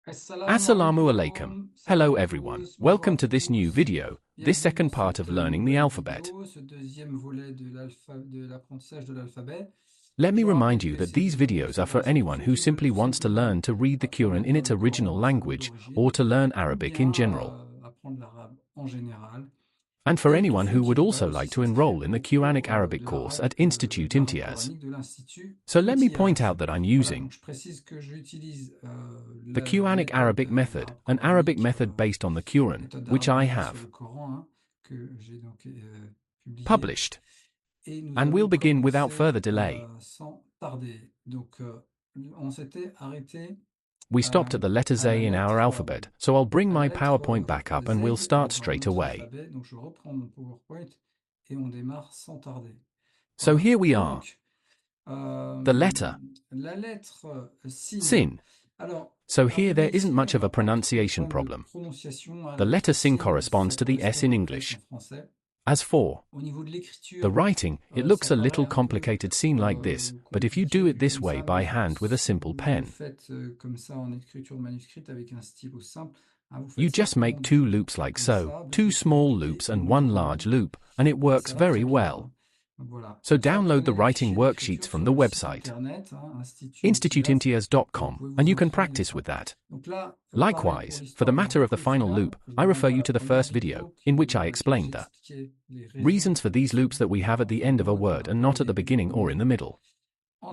Assalamu alaikum. Hello everyone. Welcome to this new video, this second part of learning the alphabet. Let me remind you that these videos are for anyone who simply wants to learn to read the Quran in its original language or to learn Arabic in general. And for anyone who would also like to enroll in the Quranic Arabic course at Institut Imtiyaz. So let me point out that I'm using the Quranic Arabic method, an Arabic method based on the Quran, which I have published. And we'll begin without further delay. We stopped at the letter Z in our alphabet, so I'll bring my PowerPoint back up and we'll start straight away. So here we are. The letter Sin. So here there isn't much of a pronunciation problem. The letter Sin corresponds to the S in English. As for the writing, it looks a little complicated seen like this, but if you do it this way by hand with a simple pen, you just make two loops like so, two small loops and one large loop, and it works very well. So download the writing worksheets from the website, institutimtiyaz.com, and you can practice with that. Likewise, for the matter of the final loop, I refer you to the first video, in which I explained the reasons for these loops that we have at the end of a word and not at the beginning or in the middle.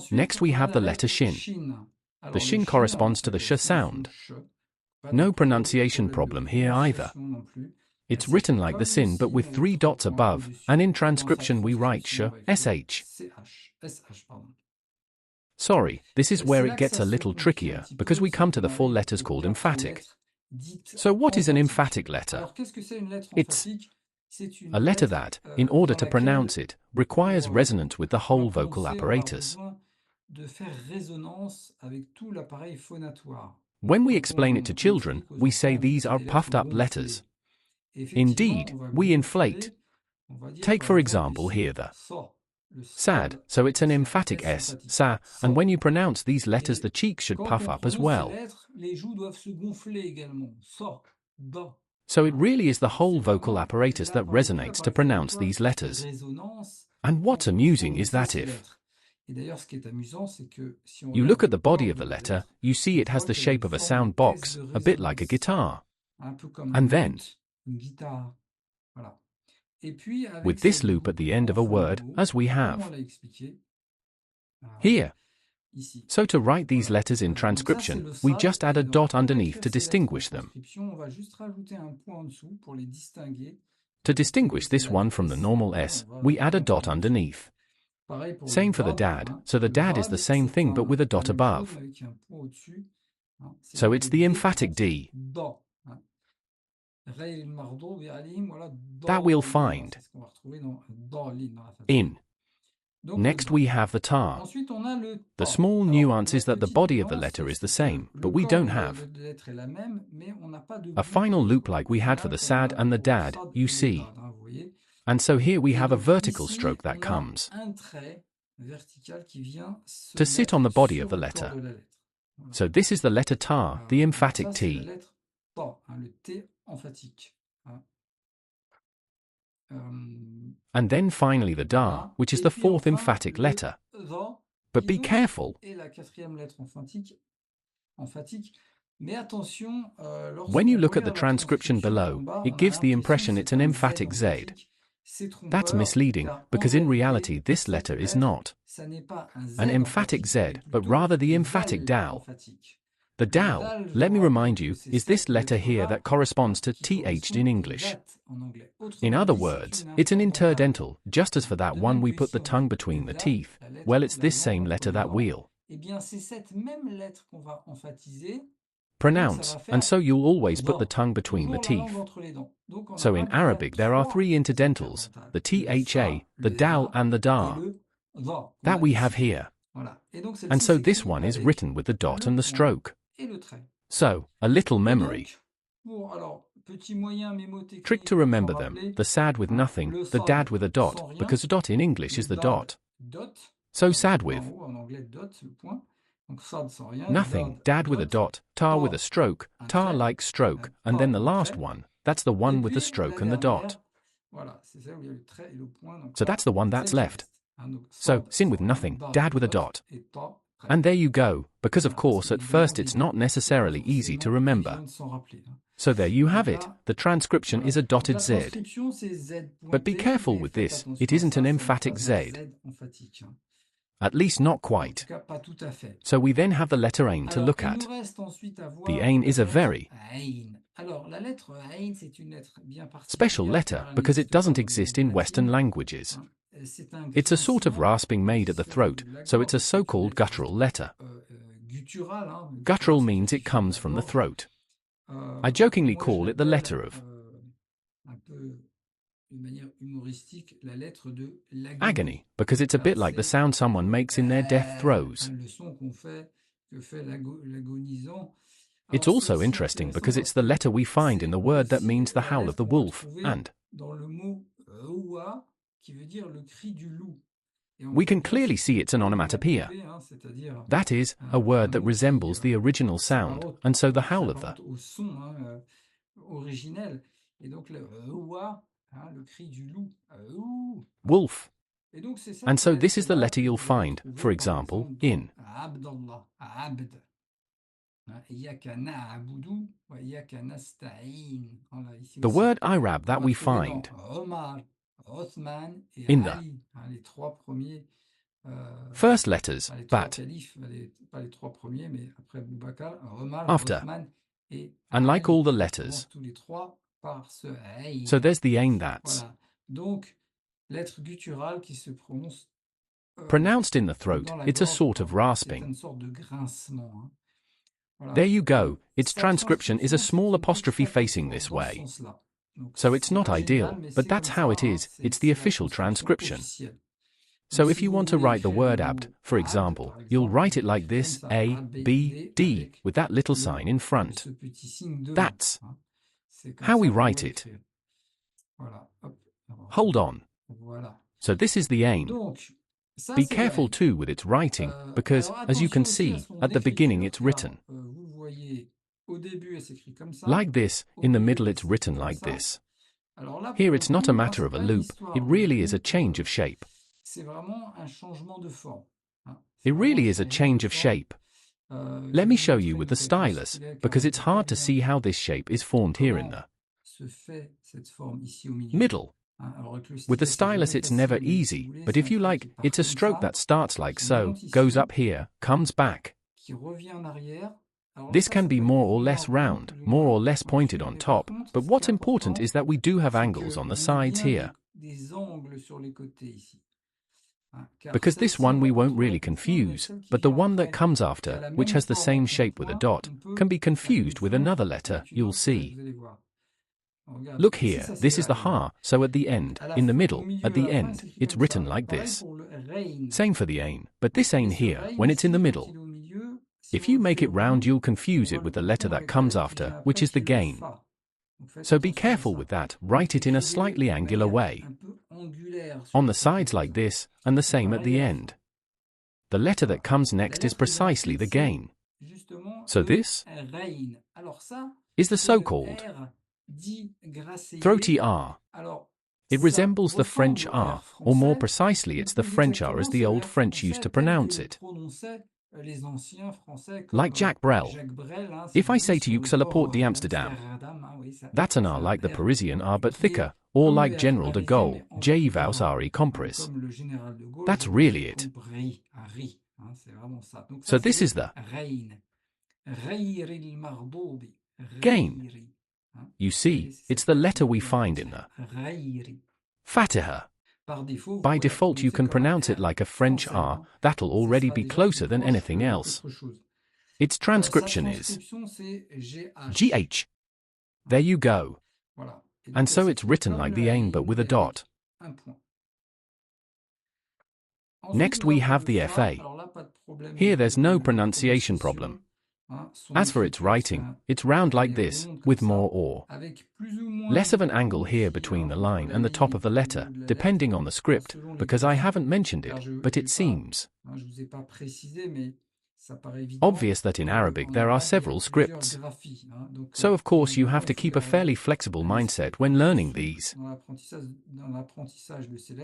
Next we have the letter Shin. The Shin corresponds to the sh sound. No pronunciation problem here either. It's written like the Sin but with 3 dots above, and in transcription we write sh, sh. Sorry, this is where it gets a little trickier, because we come to the 4 letters called emphatic. So what is an emphatic letter? It's a letter that, in order to pronounce it, requires resonance with the whole vocal apparatus. When we explain it to children, we say these are puffed up letters. Indeed, we inflate. Take for example here the sad, so it's an emphatic S, sa, and when you pronounce these letters the cheeks should puff up as well. So it really is the whole vocal apparatus that resonates to pronounce these letters. And what's amusing is that if you look at the body of the letter, you see it has the shape of a sound box, a bit like a guitar. And then, with this loop at the end of a word, as we have here. So to write these letters in transcription, we just add a dot underneath to distinguish them. To distinguish this one from the normal S, we add a dot underneath. Same for the dad, so the dad is the same thing but with a dot above. So it's the emphatic D. That we'll find in. Next we have the ta. The small nuance is that the body of the letter is the same, but we don't have a final loop like we had for the sad and the dad, you see. And so here we have a vertical stroke that comes to sit on the body of the letter. So this is the letter ta, the emphatic T. And then finally the da, which is the 4th emphatic letter. But be careful. When you look at the transcription below, it gives the impression it's an emphatic Z. That's misleading, because in reality this letter is not an emphatic Z, but rather the emphatic dal. The dal, let me remind you, is this letter here that corresponds to th in English. In other words, it's an interdental, just as for that one we put the tongue between the teeth. Well, it's this same letter that we'll pronounce, and so you'll always put the tongue between the teeth. So in Arabic there are 3 interdentals, the tha, the dal and the da, that we have here. And so this one is written with the dot and the stroke. So, a little memory trick to remember them, the sad with nothing, the dad with a dot, because a dot in English is the dot. So sad with Nothing, dad with a dot, ta with a stroke, ta like stroke, and then the last one, that's the one with the stroke and the dot. So that's the one that's left. So, sin with nothing, dad with a dot. And there you go, because of course at first it's not necessarily easy to remember. So there you have it, the transcription is a dotted Z. But be careful with this, it isn't an emphatic Z. At least not quite. So we then have the letter Ain to look at. The Ain is a very special letter because it doesn't exist in Western languages. It's a sort of rasping made at the throat, so it's a so-called guttural letter. Guttural means it comes from the throat. I jokingly call it the letter of agony, because it's a bit like the sound someone makes in their death throes. It's also interesting because it's the letter we find in the word that means the howl of the wolf, and we can clearly see it's an onomatopoeia. That is, a word that resembles the original sound, and so the howl of the wolf. And so this is the letter you'll find, for example, in the word Irab that we find in the first letters, but after, and like all the letters. So there's the Ain that's pronounced in the throat, it's a sort of rasping. There you go, its transcription is a small apostrophe facing this way. So it's not ideal, but that's how it is, it's the official transcription. So if you want to write the word abd, for example, you'll write it like this, A, B, D, with that little sign in front. That's how we write it. Hold on. So this is the Ain. Be careful too with its writing, because, as you can see, at the beginning it's written like this, in the middle it's written like this. Here it's not a matter of a loop, it really is a change of shape. It really is a change of shape. Let me show you with the stylus, because it's hard to see how this shape is formed here in the middle. With the stylus it's never easy, but if you like, it's a stroke that starts like so, goes up here, comes back. This can be more or less round, more or less pointed on top, but what's important is that we do have angles on the sides here. Because this one we won't really confuse, but the one that comes after, which has the same shape with a dot, can be confused with another letter, you'll see. Look here, this is the ha, so at the end, in the middle, at the end, it's written like this. Same for the Ain, but this Ain here, when it's in the middle, if you make it round you'll confuse it with the letter that comes after, which is the gain. So be careful with that, write it in a slightly angular way. On the sides like this, and the same at the end. The letter that comes next is precisely the gain. So this is the so-called throaty R. It resembles the French R, or more precisely it's the French R as the old French used to pronounce it. Like Jacques Brel. If I say to you que la porte d'Amsterdam, that's an R like the Parisian R but thicker, or like General de Gaulle, J vowels re compris. That's really it. So this is the gain. You see, it's the letter we find in the Fatiha. By default you can pronounce it like a French R, that'll already be closer than anything else. Its transcription is GH. There you go. And so it's written like the Ain but with a dot. Next we have the FA. Here there's no pronunciation problem. As for its writing, it's round like this, with more or less of an angle here between the line and the top of the letter, depending on the script, because I haven't mentioned it, but it seems Obvious that in Arabic there are several scripts. So of course you have to keep a fairly flexible mindset when learning these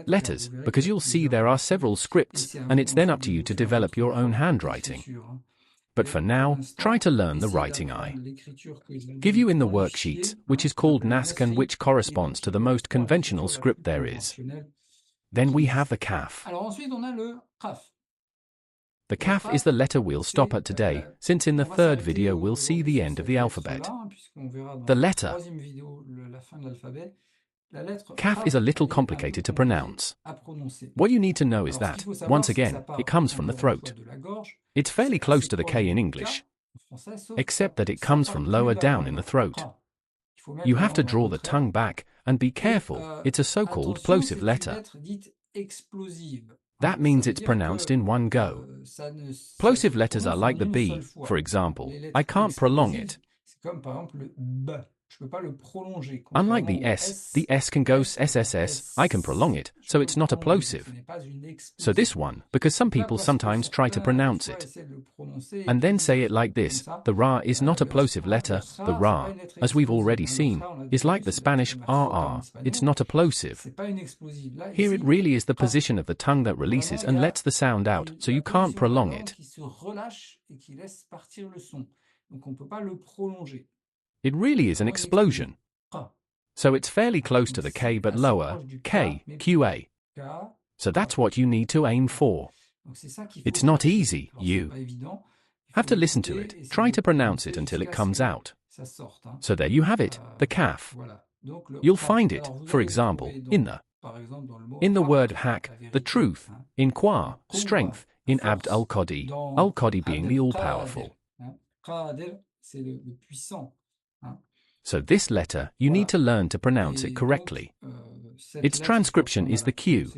letters, because you'll see there are several scripts, and it's then up to you to develop your own handwriting. But for now, try to learn the writing I give you in the worksheet, which is called Nask and which corresponds to the most conventional script there is. Then we have the kaf. The kaf is the letter we'll stop at today, since in the third video we'll see the end of the alphabet. The letter kaf is a little complicated to pronounce. What you need to know is that, once again, it comes from the throat. It's fairly close to the K in English, except that it comes from lower down in the throat. You have to draw the tongue back, and be careful, it's a so-called plosive letter. That means it's pronounced in one go. Plosive letters are like the B, for example. I can't prolong it. Unlike the S can go SSS, I can prolong it, so it's not a plosive. So this one, because some people sometimes try to pronounce it, and then say it like this, the Ra is not a plosive letter, the Ra, as we've already seen, is like the Spanish RR, it's not a plosive. Here it really is the position of the tongue that releases and lets the sound out, so you can't prolong it. It really is an explosion. So it's fairly close to the K but lower, K, QA. So that's what you need to aim for. It's not easy, you have to listen to it, try to pronounce it until it comes out. So there you have it, the kaf. You'll find it, for example, in the word haq, the truth, in qua, strength, in abd al-Qadi being the all-powerful. So this letter, you need to learn to pronounce it correctly. Its transcription is the Q.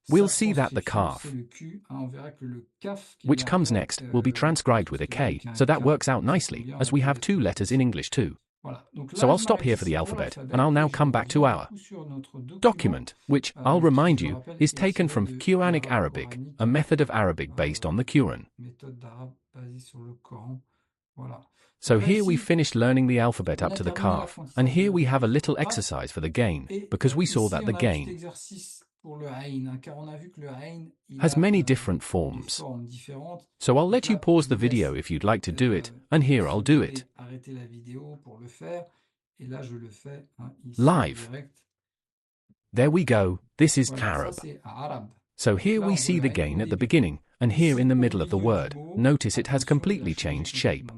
We'll see that the kaf, which comes next, will be transcribed with a K, so that works out nicely, as we have two letters in English too. So I'll stop here for the alphabet, and I'll now come back to our document, which, I'll remind you, is taken from Quranic Arabic, a method of Arabic based on the Quran. So here we finished learning the alphabet up to the kaf, and here we have a little exercise for the gain, because we saw that the gain has many different forms. So I'll let you pause the video if you'd like to do it, and here I'll do it live. There we go, this is Arab. So here we see the gain at the beginning, and here in the middle of the word. Notice it has completely changed shape.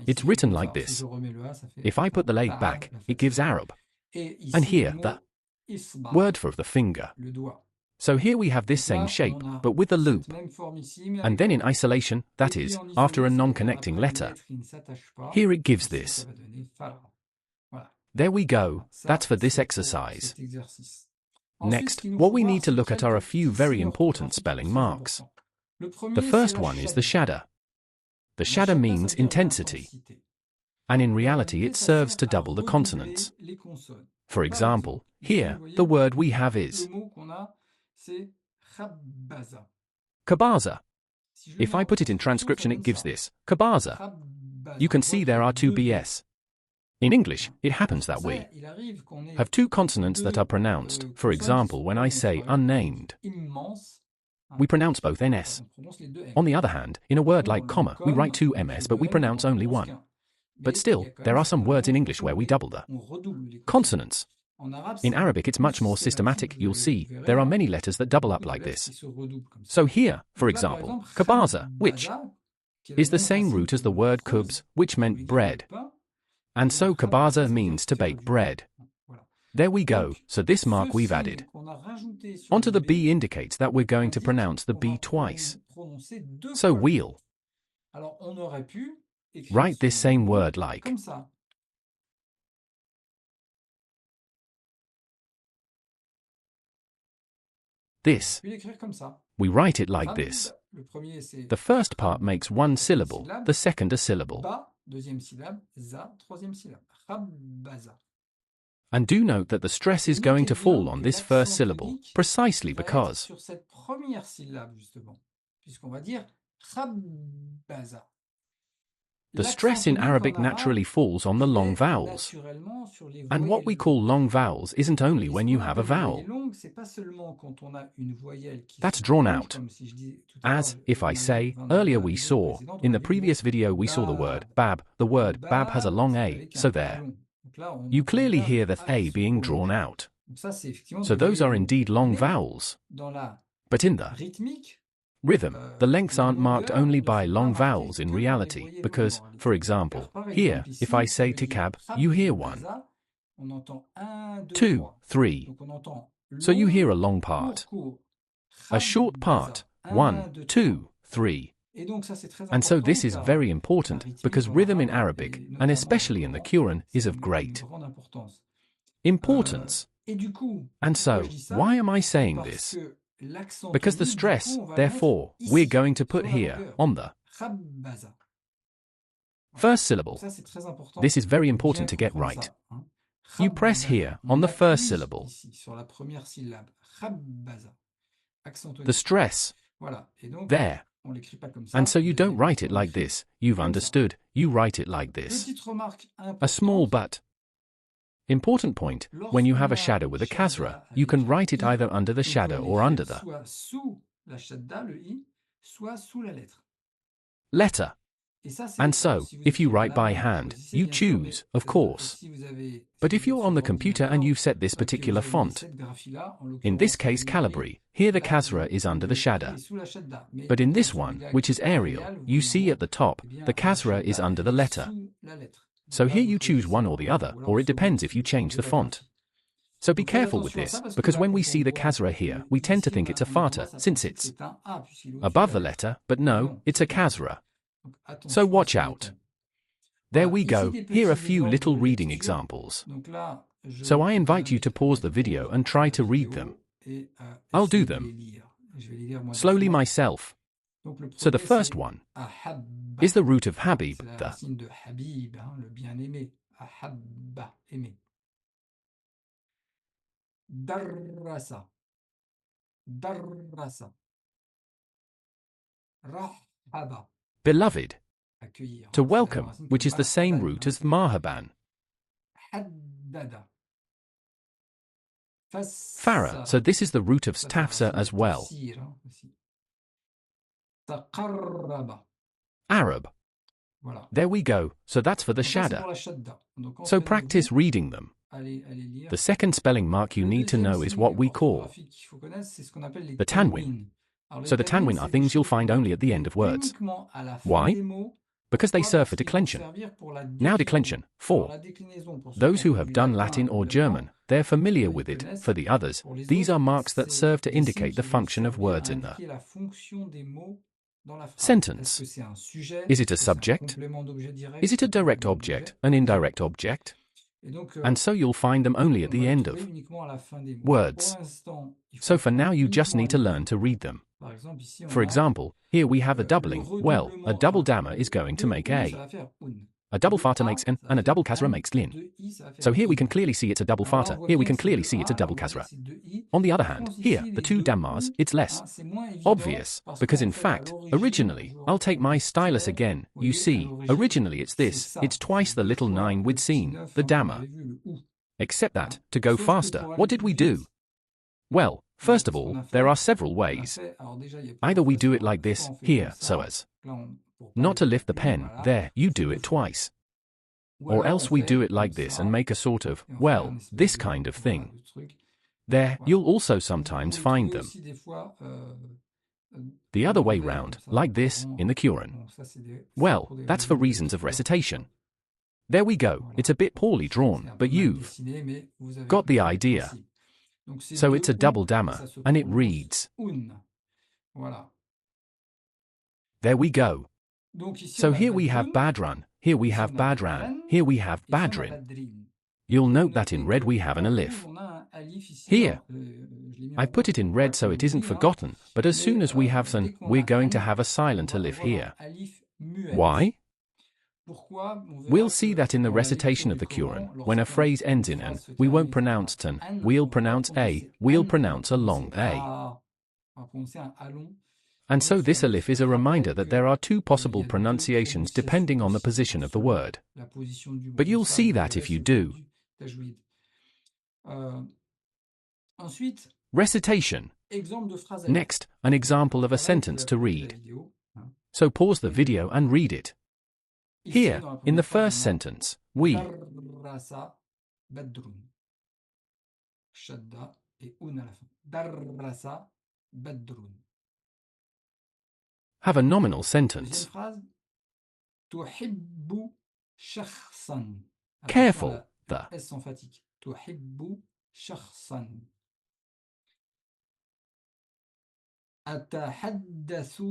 It's written like this. If I put the leg back, it gives Arab. And here, the word for the finger. So here we have this same shape, but with the loop. And then in isolation, that is, after a non-connecting letter, here it gives this. There we go, that's for this exercise. Next, what we need to look at are a few very important spelling marks. The first one is the shadda. The shadda means intensity, and in reality it serves to double the consonants. For example, here, the word we have is kabaza. If I put it in transcription it gives this, kabaza. You can see there are two BS. In English, it happens that we have two consonants that are pronounced. For example, when I say unnamed, we pronounce both NS. On the other hand, in a word like comma, we write two MS but we pronounce only one. But still, there are some words in English where we double the consonants. In Arabic it's much more systematic, you'll see, there are many letters that double up like this. So here, for example, kabaza, which is the same root as the word kubz, which meant bread. And so kabaza means to bake bread. There we go, so this mark we've added onto the B indicates that we're going to pronounce the B twice. So we'll write this same word like this. We write it like this. The first part makes one syllable, the second a syllable. And do note that the stress is going to fall on this first syllable, precisely because خبز. The stress in Arabic naturally falls on the long vowels. And what we call long vowels isn't only when you have a vowel. That's drawn out. As, if I say, earlier we saw, in the previous video we saw the word bab. The word bab has a long A, so there. You clearly hear the A being drawn out. So those are indeed long vowels. But in the rhythm, the lengths aren't marked only by long vowels in reality, because, for example, here, if I say tikab, you hear 1, 2, 3. So you hear a long part. A short part, 1, 2, 3. And so this is very important, because rhythm in Arabic, and especially in the Qur'an, is of great importance. And so, why am I saying this? Because the stress, therefore, we're going to put here, on the first syllable. This is very important to get right. You press here, on the first syllable. The stress. There. And so you don't write it like this, you've understood, you write it like this. A small but important point, when you have a shadda with a kasra, you can write it either under the shadda or under the letter. And so, if you write by hand, you choose, of course. But if you're on the computer and you've set this particular font, in this case Calibri, here the kasra is under the shadda. But in this one, which is Arial, you see at the top, the kasra is under the letter. So here you choose one or the other, or it depends if you change the font. So be careful with this, because when we see the kasra here, we tend to think it's a fatha, since it's above the letter, but no, it's a kasra. So watch out. There we go, here are a few little reading examples. So I invite you to pause the video and try to read them. I'll do them slowly myself. So the first one is the root of habib, the درس درس رحب beloved, accueillir, to welcome, which is the same root as marhaban. حدد Farah, so this is the root of stafsa as well. تقرب. Arab. Voilà. There we go, so that's for the shadda. So practice reading them. The second spelling mark you need to know is what we call the tanwin. So the tanwin are things you'll find only at the end of words. Why? Because they serve for declension. Now declension, for those who have done Latin or German, they're familiar with it. For the others, these are marks that serve to indicate the function of words in the sentence. Is it a subject? Is it a direct object, an indirect object? And so you'll find them only at the end of words. So for now you just need to learn to read them. For example, here we have a doubling. Well, a double damma is going to make a double fatha makes n, and a double kasra makes lin. So here we can clearly see it's a double fatha, here we can clearly see it's a double kasra. On the other hand, here, the two dammas, it's less obvious, because in fact, originally, I'll take my stylus again, you see, originally it's this, it's twice the little 9 we'd seen, the damma. Except that, to go faster, what did we do? Well, first of all, there are several ways. Either we do it like this, here, so as not to lift the pen, there, you do it twice. Or else we do it like this and make a sort of, well, this kind of thing. There, you'll also sometimes find them the other way round, like this, in the Qur'an. Well, that's for reasons of recitation. There we go, it's a bit poorly drawn, but you've got the idea. So it's a double damma, and it reads. There we go. So here we have Badran, here we have Badran, here we have Badrin. You'll note that in red we have an alif. Here, I put it in red so it isn't forgotten, but as soon as we have than, we're going to have a silent alif here. Why? We'll see that in the recitation of the Qur'an, when a phrase ends in an, we won't pronounce tan, we'll pronounce a, we'll pronounce a long a. And so this alif is a reminder that there are two possible pronunciations depending on the position of the word. But you'll see that if you do. Recitation. Next, an example of a sentence to read. So pause the video and read it. Here, in the first sentence, we have a nominal sentence. Careful, the أتحدث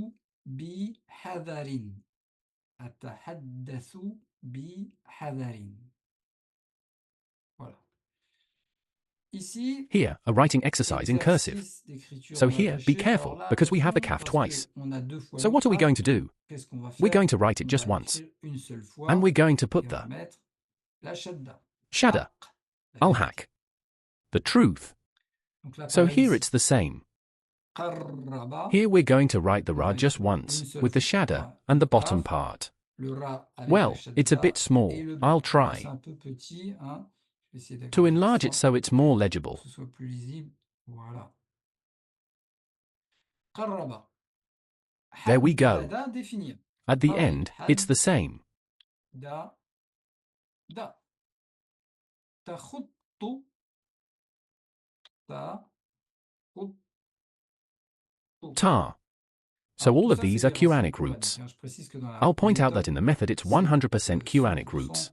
بحذر أتحدث بحذر. Voilà. Ici, here, a writing exercise in cursive. So here, be careful, because we have the kaf twice. So what are we going to do? We're going to write it just once. And we're going to put the shadda, al-haq, the truth. So here it's the same. Here we're going to write the ra just once, with the shadda and the bottom part. Well, it's a bit small. I'll try to enlarge it so it's more legible. There we go. At the end, it's the same. Ta. So all of these are Quranic roots. I'll point out that in the method it's 100% Quranic roots.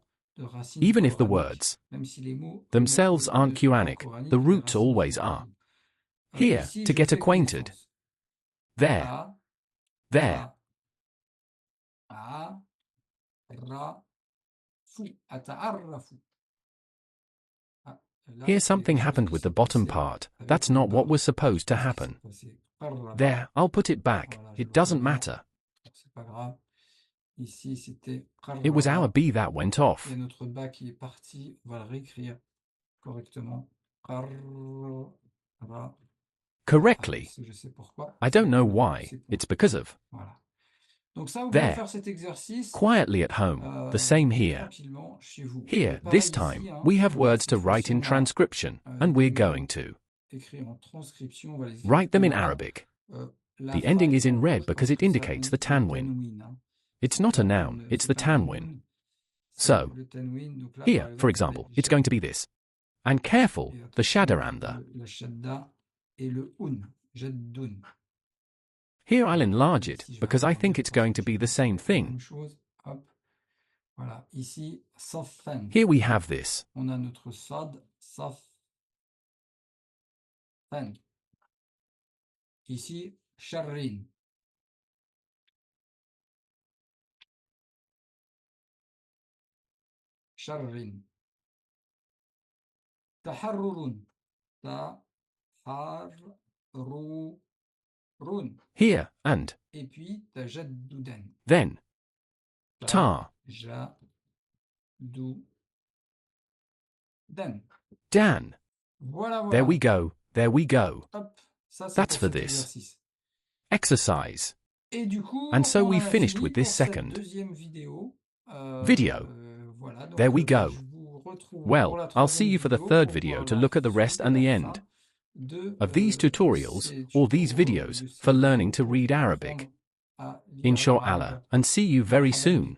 Even if the words themselves aren't Quranic, the roots always are. Here, to get acquainted. There. There. Here something happened with the bottom part. That's not what was supposed to happen. There, I'll put it back. It doesn't matter. It was our B that went off. Correctly. I don't know why. It's because of. There. Quietly at home. The same here. Here, this time, we have words to write in transcription, and we're going to write them in Arabic. The ending is in red because it indicates the tanwin. It's not a noun, it's the tanwin. So, here, for example, it's going to be this. And careful, the shadda and the. Here I'll enlarge it, because I think it's going to be the same thing. Here we have this. Ici, sharrin. Sharrin. Taharrurun. Taharrurun. Here, and. Et puis, tajaddudan. Then. Ta. Jaddudan. Dan. Voilà. There we go. There we go. Hop. That's for this exercise. And so we finished with this second video. There we go. Well, I'll see you for the third video to look at the rest and the end of these tutorials, or these videos, for learning to read Arabic. Inshallah, and see you very soon.